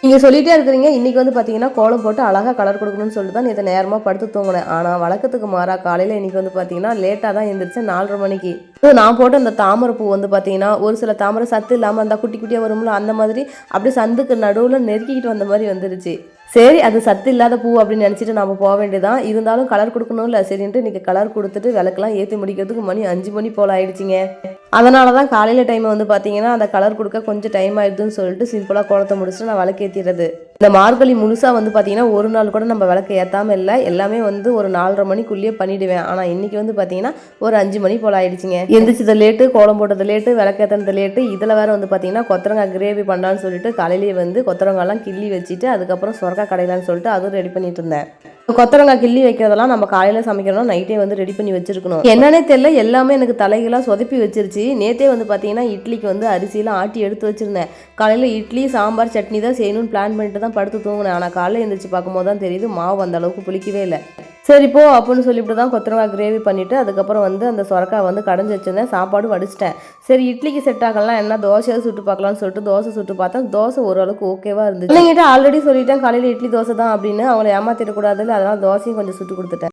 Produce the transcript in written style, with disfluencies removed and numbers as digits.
நீங்கள் சொல்லிகிட்டே இருக்கிறீங்க. இன்றைக்கி வந்து பார்த்தீங்கன்னா கோலம் போட்டு அழகாக கலர் கொடுக்கணும்னு சொல்லிட்டு தான் நேற்று நேரமாக படுத்து தூங்கினேன். ஆனால் வழக்கத்துக்கு மாறா காலையில் இன்றைக்கி வந்து பார்த்தீங்கன்னா லேட்டாக தான் எழுந்திரிச்சேன், 4:30 மணிக்கு. நான் போட்ட அந்த தாமரை பூ வந்து பார்த்தீங்கன்னா ஒரு சில தாமரை சத்து இல்லாமல் அந்த குட்டி குட்டியாக வரும்ல, அந்த மாதிரி அப்படியே சந்துக்கு நடுவில் நெருக்கிக்கிட்டு வந்த மாதிரி வந்துருச்சு. சரி, அது சத்து இல்லாத பூ அப்படின்னு நினச்சிட்டு நம்ம போக வேண்டியதான். இருந்தாலும் கலர் கொடுக்கணும்ல, சரின்ட்டு இன்றைக்கி கலர் கொடுத்துட்டு விளக்கெல்லாம் ஏற்றி முடிக்கிறதுக்கு மணி 5 மணி போல் ஆயிடுச்சிங்க. அதனால தான் காலையில் டைம் வந்து பார்த்தீங்கன்னா அந்த கலர் கொடுக்க கொஞ்சம் டைம் ஆயிடுதுன்னு சொல்லிட்டு சிம்பிளாக கோலத்தை முடிச்சுட்டு நான் விளக்கு ஏற்றிடுறது. இந்த மார்கழி முழுசாக வந்து பார்த்தீங்கன்னா ஒரு நாள் கூட நம்ம விளக்கு ஏற்றாமல் இல்லை, எல்லாமே வந்து ஒரு 4:30 மணிக்குள்ளேயே பண்ணிவிடுவேன். ஆனால் இன்றைக்கி வந்து பார்த்தீங்கன்னா ஒரு 5 மணி போல் ஆயிடுச்சிங்க. எந்திரிச்சது லேட்டு, கோலம் போட்டது லேட்டு, விளக்கு ஏற்றினது லேட்டு. இதில் வேறு வந்து பார்த்தீங்கன்னா கொத்தரங்காய் கிரேவி பண்ணலான்னு சொல்லிட்டு காலையிலேயே வந்து கொத்தரங்காய்லாம் கிள்ளி வச்சுட்டு அதுக்கப்புறம் சுரக்காய் கடையிலான்னு சொல்லிட்டு அதுவும் ரெடி பண்ணிட்டு இருந்தேன். கொத்தரங்காய் கிள்ளி வைக்கிறதெல்லாம் நம்ம காலையில் சமைக்கணும், நைட்டே வந்து ரெடி பண்ணி வச்சிருக்கணும். என்னன்னே தெரியல, எல்லாமே எனக்கு தலைகளாக சொதப்பி வச்சிருச்சு. நேற்றே வந்து பார்த்தீங்கன்னா இட்லிக்கு வந்து அரிசியெல்லாம் ஆட்டி எடுத்து வச்சுருந்தேன். காலையில் இட்லி சாம்பார் சட்னி தான் செய்யணும்னு பிளான் பண்ணிட்டு தான் படுத்து தூங்கினேன். ஆனால் காலையில் எழுந்திரிச்சு பார்க்கும்போது தான் தெரியுது மாவு அந்த அளவுக்கு புளிக்கவே இல்லை. சரி போ அப்படின்னு சொல்லிவிட்டு தான் கொத்தரங்காய் கிரேவி பண்ணிவிட்டு அதுக்கப்புறம் வந்து அந்த சுரக்காய் வந்து கடைஞ்சி வச்சுருந்தேன், சாப்பாடு வடிச்சிட்டேன். சரி இட்லிக்கு செட் ஆகலாம், என்ன தோசையாக சுட்டு பார்க்கலான்னு சொல்லிட்டு தோசை சுட்டு பார்த்தேன். தோசை ஓரளவுக்கு ஓகேவாக இருந்துச்சு. இல்லைங்கிட்ட ஆல்ரெடி சொல்லிட்டேன் காலையில் இட்லி தோசை தான் அப்படின்னு, அவங்கள ஏமாற்றிடக்கூடாது, அதனால் தோசையும் கொஞ்சம் சுட்டு கொடுத்துட்டேன்.